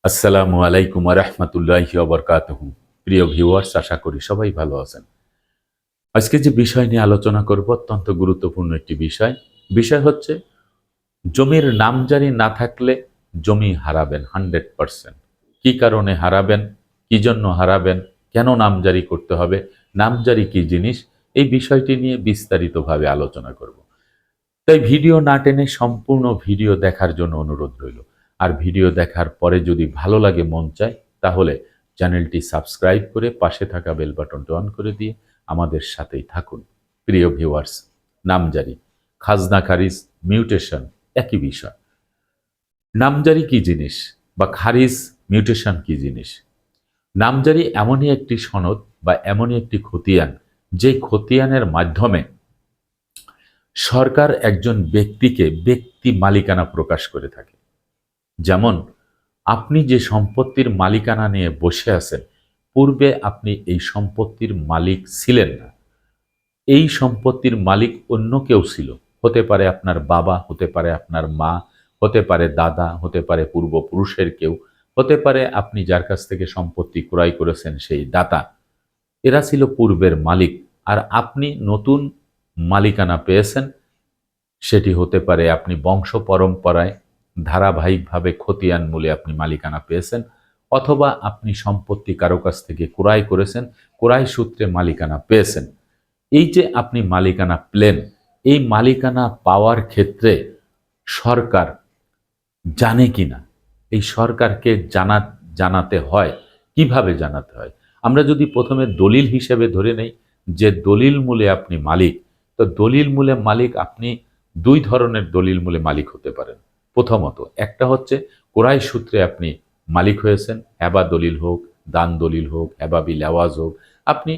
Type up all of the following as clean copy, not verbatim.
আসসালামু আলাইকুম ওয়া রাহমাতুল্লাহি ওয়া বারাকাতুহু। প্রিয় ভিউয়ার্স, আশা করি সবাই ভালো আছেন। আজকে যে বিষয় নিয়ে আলোচনা করব অত্যন্ত গুরুত্বপূর্ণ একটি বিষয়। বিষয় হচ্ছে জমির নামজারি না থাকলে জমি হারাবেন 100%। কি কারণে হারাবেন? কি জন্য হারাবেন? কেন নামজারি করতে হবে? নামজারি কি জিনিস? এই বিষয়টি নিয়ে বিস্তারিতভাবে আলোচনা করব। তাই ভিডিও না টেনে সম্পূর্ণ ভিডিও দেখার জন্য অনুরোধ রইল। আর ভিডিও দেখার পরে যদি ভালো লাগে, মন চায়, তাহলে চ্যানেলটি সাবস্ক্রাইব করে পাশে থাকা বেল বাটনটি অন করে দিয়ে আমাদের সাথেই থাকুন। প্রিয় ভিউয়ার্স, নামজারি, খাজনা খারিজ, মিউটেশন একই বিষয়। নামজারি কি জিনিস বা খারিজ মিউটেশন কি জিনিস? নামজারি এমনই একটি সনদ বা এমনই একটি খতিয়ান, যে খতিয়ানের মাধ্যমে সরকার একজন ব্যক্তিকে ব্যক্তি মালিকানা প্রকাশ করে থাকে। যেমন আপনি যে সম্পত্তির মালিকানা নিয়ে বসে আছেন, পূর্বে আপনি এই সম্পত্তির মালিক ছিলেন না। এই সম্পত্তির মালিক অন্য কেউ ছিল। হতে পারে আপনার বাবা, হতে পারে আপনার মা, হতে পারে দাদা, হতে পারে পূর্বপুরুষের কেউ, হতে পারে আপনি যার কাছ থেকে সম্পত্তি ক্রয় করেছেন সেই দাতা। এরা ছিল পূর্বের মালিক। আর আপনি নতুন মালিকানা পেয়েছেন। সেটি হতে পারে আপনি বংশ পরম্পরায় ধারাবাহিকভাবে খতিয়ান মূলে আপনি মালিকানা পেয়েছেন, অথবা আপনি সম্পত্তি কারো কাছ থেকে ক্রয় করেছেন, ক্রয় সূত্রে মালিকানা পেয়েছেন। এই যে আপনি মালিকানা পেলেন, এই মালিকানা পাওয়ার ক্ষেত্রে সরকার জানে কিনা, এই সরকারকে জানাতে হয়। কিভাবে জানাতে হয়? আমরা যদি প্রথমে দলিল হিসেবে ধরে নেই যে দলিল মূলে আপনি মালিক, তো দলিল মূলে মালিক আপনি দুই ধরনের দলিল মূলে মালিক হতে পারেন। প্রথমত, একটা হচ্ছে ক্রয় সূত্রে আপনি মালিক হয়েছেন, হেবা দলিল হোক, দান দলিল হোক, হেবা বিল আওয়াজ হোক, আপনি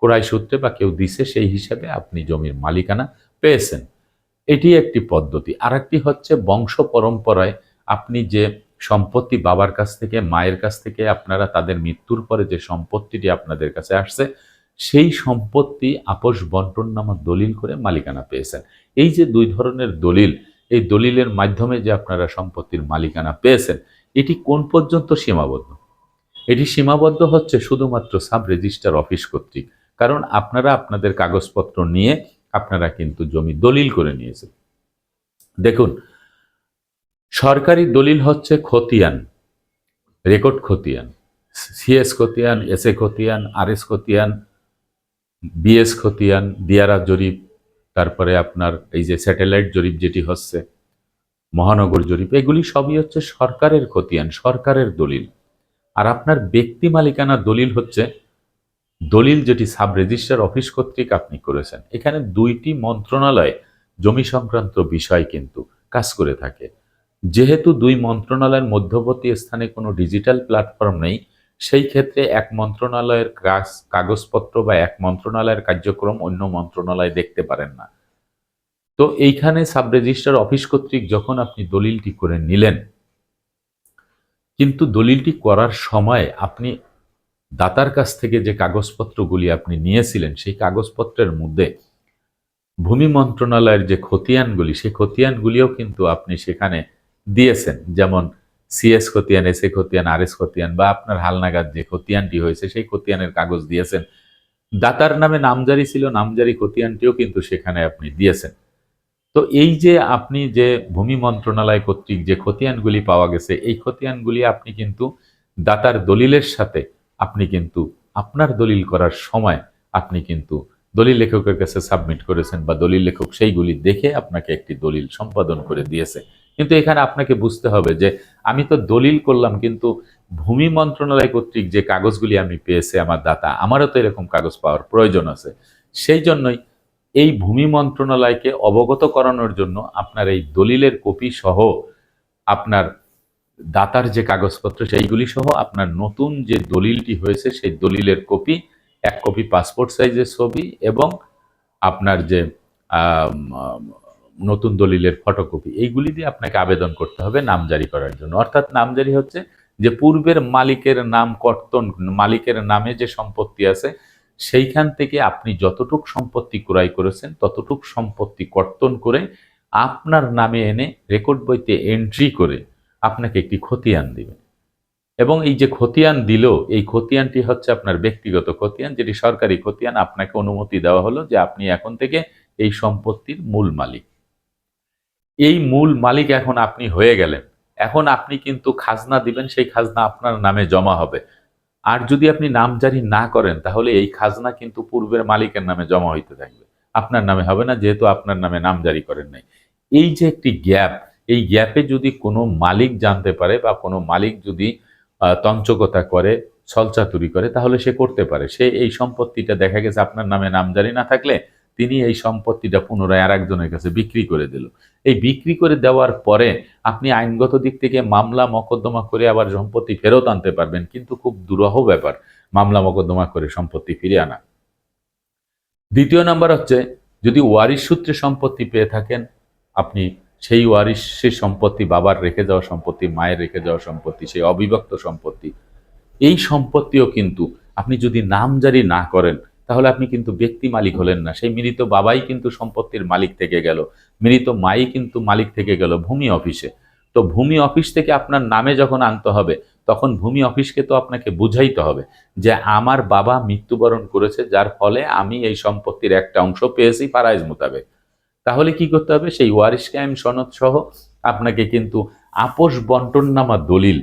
ক্রয় সূত্রে বা কেউ দিছে সেই হিসাবে আপনি জমির মালিকানা পেয়েছেন। এটি একটি পদ্ধতি। আরেকটি হচ্ছে বংশ পরম্পরায় আপনি যে সম্পত্তি বাবার কাছ থেকে, মায়ের কাছ থেকে আপনারা তাদের মৃত্যুর পরে যে সম্পত্তিটি আপনাদের কাছে আসছে, সেই সম্পত্তি আপস বন্টন নামক দলিল করে মালিকানা পেয়েছেন। এই যে দুই ধরনের দলিল, এই দলিলের মাধ্যমে যে আপনারা সম্পত্তির মালিকানা পেয়েছেন, এটি কোন পর্যন্ত সীমাবদ্ধ? এটি সীমাবদ্ধ হচ্ছে শুধুমাত্র সাব রেজিস্ট্রার অফিস কর্তৃক। কারণ আপনারা আপনাদের কাগজপত্র নিয়ে আপনারা কিন্তু জমি দলিল করে নিয়েছেন। দেখুন, সরকারি দলিল হচ্ছে খতিয়ান, রেকর্ড খতিয়ান, সিএস খতিয়ান, এসএ খতিয়ান, আরএস খতিয়ান, বিএস খতিয়ান, দিয়ারা জরিপ, তারপরে আপনার এই যে স্যাটেলাইট জরিপ যেটি হচ্ছে, মহানগর জরিপ, এগুলি সবই হচ্ছে সরকারের খতিয়ান, সরকারের দলিল। আর আপনার ব্যক্তি মালিকানা দলিল হচ্ছে দলিল যেটি সাব রেজিস্ট্রার অফিস কর্তৃক আপনি করেছেন। এখানে দুইটি মন্ত্রণালয় জমি সংক্রান্ত বিষয় কিন্তু কাজ করে থাকে। যেহেতু দুই মন্ত্রণালয়ের মধ্যবর্তী স্থানে কোনো ডিজিটাল প্ল্যাটফর্ম নেই, সেই ক্ষেত্রে এক মন্ত্রণালয়ের কাগজপত্র বা এক মন্ত্রণালয়ের কার্যক্রম অন্য মন্ত্রণালয় দেখতে পারেন না। তো এইখানে সাব রেজিস্ট্রার অফিস কর্তৃক যখন আপনি দলিলটি করে নিলেন, কিন্তু দলিলটি করার সময় আপনি দাতার কাছ থেকে যে কাগজপত্রগুলি আপনি নিয়েছিলেন, সেই কাগজপত্রের মধ্যে ভূমি মন্ত্রণালয়ের যে খতিয়ানগুলি, সেই খতিয়ানগুলিও কিন্তু আপনি সেখানে দিয়েছেন। যেমন সিএস খতিয়ান, এসএ খতিয়ান, আরএস খতিয়ান, বা আপনার হালনাগাদ যে খতিয়ানটি হয়েছে সেই খতিয়ানের কাগজ দিয়েছেন। দাতার নামে নামজারি ছিল, নামজারি খতিয়ানটিও কিন্তু সেখানে আপনি দিয়েছেন। তো এই যে আপনি যে ভূমি মন্ত্রণালয় কর্তৃক যে খতিয়ানগুলি পাওয়া গেছে, এই খতিয়ানগুলি আপনি কিন্তু দাতার দলিলের সাথে আপনি কিন্তু আপনার দলিল করার সময় আপনি কিন্তু দলিল লেখকের কাছে সাবমিট করেছেন, বা দলিল লেখক সেইগুলি দেখে আপনাকে একটি দলিল সম্পাদন করে দিয়েছে। কিন্তু এখানে আপনাকে বুঝতে হবে যে আমি তো দলিল করলাম, কিন্তু ভূমি মন্ত্রণালয় কর্তৃক যে কাগজগুলি আমি পেয়েছি আমার দাতা, আমারও তো এরকম কাগজ পাওয়ার প্রয়োজন আছে। সেই জন্যই এই ভূমি মন্ত্রণালয়কে অবগত করানোর জন্য আপনার এই দলিলের কপি সহ আপনার দাতার যে কাগজপত্র সেইগুলি সহ আপনার নতুন যে দলিলটি হয়েছে সেই দলিলের কপি, এক কপি পাসপোর্ট সাইজের ছবি, এবং আপনার যে আম, আম, নতুন দলিলের ফটোকপি, এইগুলি দিয়ে আপনাকে আবেদন করতে হবে নামজারি করার জন্য। অর্থাৎ নামজারি হচ্ছে যে পূর্বের মালিকের নাম কর্তন, মালিকের নামে যে সম্পত্তি আছে সেইখান থেকে আপনি যতটুক সম্পত্তি ক্রয় করেছেন ততটুক সম্পত্তি কর্তন করে আপনার নামে এনে রেকর্ড বইতে এন্ট্রি করে আপনাকে একটি খতিয়ান দিবে। এবং এই যে খতিয়ান দিল, এই খতিয়ানটি হচ্ছে আপনার ব্যক্তিগত খতিয়ান, যেটি সরকারি খতিয়ান। আপনাকে অনুমতি দেওয়া হলো যে আপনি এখন থেকে এই সম্পত্তির মূল মালিক। এই মূল মালিক এখন আপনি হয়ে গেলেন। এখন আপনি কিন্তু খাজনা দিবেন, সেই খাজনা আপনার নামে জমা হবে। আর যদি আপনি নামজারি না করেন, তাহলে এই খাজনা কিন্তু পূর্বের মালিকের নামে জমা হইতে থাকবে, আপনার নামে হবে না, যেহেতু আপনার নামে নামজারি করেন নাই। এই যে একটি গ্যাপ, এই গ্যাপে যদি কোনো মালিক জানতে পারে বা কোনো মালিক যদি তঞ্চকতা করে, ছলচাতুরি করে, তাহলে সে করতে পারে। সে এই সম্পত্তিটা দেখা গেছে আপনার নামে নামজারি না থাকলে তিনি এই সম্পত্তিটা পুনরায় আর একজনের কাছে বিক্রি করে দিল। এই বিক্রি করে দেওয়ার পরে আপনি আইনগত দিক থেকে মামলা মকদ্দমা করে আবার সম্পত্তি ফেরত আনতে পারবেন, কিন্তু খুব দুরূহ ব্যাপার মামলা মকদ্দমা করে সম্পত্তি ফিরে আনা। দ্বিতীয় নাম্বার হচ্ছে, যদি ওয়ারিশ সূত্রে সম্পত্তি পেয়ে থাকেন, আপনি সেই ওয়ারিশের সম্পত্তি, বাবার রেখে যাওয়া সম্পত্তি, মায়ের রেখে যাওয়া সম্পত্তি, সেই অবিভক্ত সম্পত্তি, এই সম্পত্তিও কিন্তু আপনি যদি নামজারি না করেন, তাহলে আপনি কিন্তু ব্যক্তি মালিক হলেন না। সেই মৃত বাবাই কিন্তু সম্পত্তির মালিক থেকে গেল, মৃত মাই কিন্তু মালিক থেকে গেল ভূমি অফিসে। তো ভূমি অফিস থেকে আপনার নামে যখন আনতে হবে, তখন ভূমি অফিসকে তো আপনাকে বুঝাইতে হবে যে আমার বাবা মৃত্যুবরণ করেছে, যার ফলে আমি এই সম্পত্তির একটা অংশ পেয়েছি ফারাইজ মোতাবেক। তাহলে কি করতে হবে? সেই ওয়ারিশ কায়েম সনদ সহ আপনাকে কিন্তু আপোষ বন্টননামা দলিল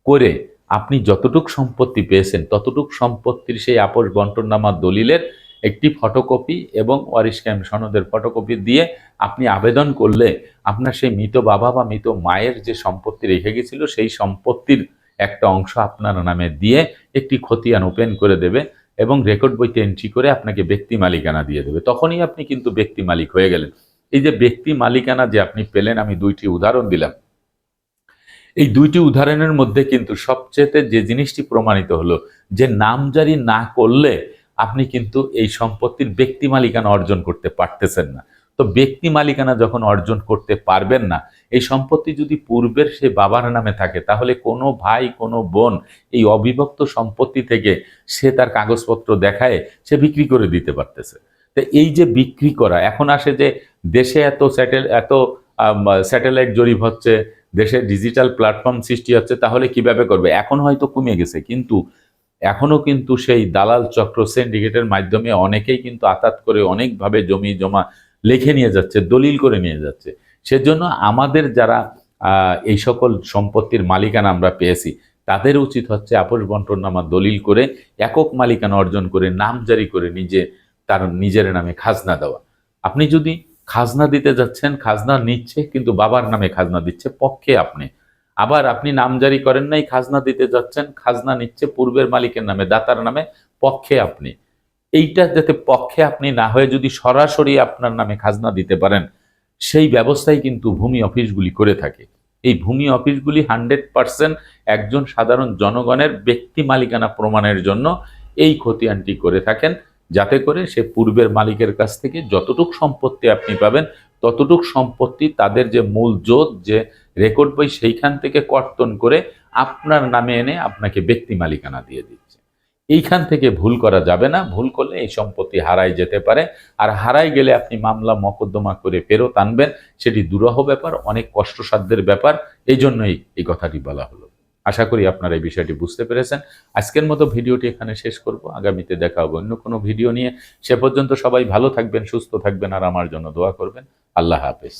করে আপনি যতটুক সম্পত্তি পেয়েছেন ততটুক সম্পত্তির সেই আপোষ বন্টননামা দলিলের একটি ফটোকপি এবং ওয়ারিশ কায়েম সনদের ফটোকপি দিয়ে আপনি আবেদন করলে আপনার সেই মৃত বাবা বা মৃত মায়ের যে সম্পত্তি রেখে গেছিল, সেই সম্পত্তির একটা অংশ আপনার নামে দিয়ে একটি খতিয়ান ওপেন করে দেবে এবং রেকর্ড বইতে এন্ট্রি করে আপনাকে ব্যক্তি মালিকানা দিয়ে দেবে। তখনই আপনি কিন্তু ব্যক্তি মালিক হয়ে গেলেন। এই যে ব্যক্তি মালিকানা যে আপনি পেলেন, আমি দুইটি উদাহরণ দিলাম। এই দুইটি উদাহরণের মধ্যে কিন্তু সবচেয়ে যে জিনিসটি প্রমাণিত হলো যে নামজারি না করলে আপনি কিন্তু এই সম্পত্তির ব্যক্তি মালিকানা অর্জন করতে পারতেছেন না। তো ব্যক্তি মালিকানা যখন অর্জন করতে পারবেন না, এই সম্পত্তি যদি পূর্বের সে বাবার নামে থাকে, তাহলে কোনো ভাই কোনো বোন এই অবিভক্ত সম্পত্তি থেকে সে তার কাগজপত্র দেখায় সে বিক্রি করে দিতে পারতেছে। তো এই যে বিক্রি করা, এখন আসে যে দেশে এত স্যাটেলাইট জরিপ হচ্ছে, দেশে ডিজিটাল প্ল্যাটফর্ম সৃষ্টি হচ্ছে, তাহলে কিভাবে করবে? এখন হয়তো কমে গেছে, কিন্তু এখনো কিন্তু সেই দালাল চক্র সিন্ডিকেটের মাধ্যমে অনেকেই কিন্তু আতাত করে অনেকভাবে জমি জমা লিখে নিয়ে যাচ্ছে, দলিল করে নিয়ে যাচ্ছে। সেজন্য আমাদের যারা এই সকল সম্পত্তির মালিকানা আমরা পেয়েছি, তাদের উচিত হচ্ছে আপোষ বন্টননামা দলিল করে একক মালিকানা অর্জন করে নামজারি করে তার নিজের নামে খাজনা দেওয়া। আপনি যদি খাজনা দিতে যাচ্ছেন, খাজনা নিচ্ছে কিন্তু বাবার নামে খাজনা দিচ্ছে, পক্ষে আপনি। আবার আপনি নামজারি করেন নাই, খাজনা দিতে যাচ্ছেন, খাজনা নিচ্ছে পূর্বের মালিকের নামে, দাতার নামে, পক্ষে আপনি। এইটা যাতে পক্ষে আপনি না হয়ে যদি সরাসরি আপনার নামে খাজনা দিতে পারেন, সেই ব্যবস্থাই কিন্তু ভূমি অফিসগুলি করে থাকে। এই ভূমি অফিসগুলি 100% একজন সাধারণ জনগণের ব্যক্তি মালিকানা প্রমাণের জন্য এই খতিয়ানটি করে থাকেন, যাতে করে সে পূর্বের মালিকের কাছ থেকে যতটুক সম্পত্তি আপনি পাবেন, ততটুক সম্পত্তি তাদের যে মূল জোত, যে রেকর্ড বই, সেইখান থেকে কর্তন করে আপনার নামে এনে আপনাকে ব্যক্তি মালিকানা দিয়ে দিচ্ছে। এইখান থেকে ভুল করা যাবে না। ভুল করলে এই সম্পত্তি হারাই যেতে পারে। আর হারাই গেলে আপনি মামলা মকদ্দমা করে ফেরত আনবেন, সেটি দুরূহ ব্যাপার, অনেক কষ্টসাধ্যের ব্যাপার। এই জন্যই এই কথাটি বলা হলো। আশা করি আপনারা এই বিষয়টি বুঝতে পেরেছেন। আজকের মতো ভিডিওটি এখানে শেষ করব। আগামীতে দেখা হবে অন্য কোনো ভিডিও নিয়ে। সে পর্যন্ত সবাই ভালো থাকবেন, সুস্থ থাকবেন, আর আমার জন্য দোয়া করবেন। আল্লাহ হাফেজ।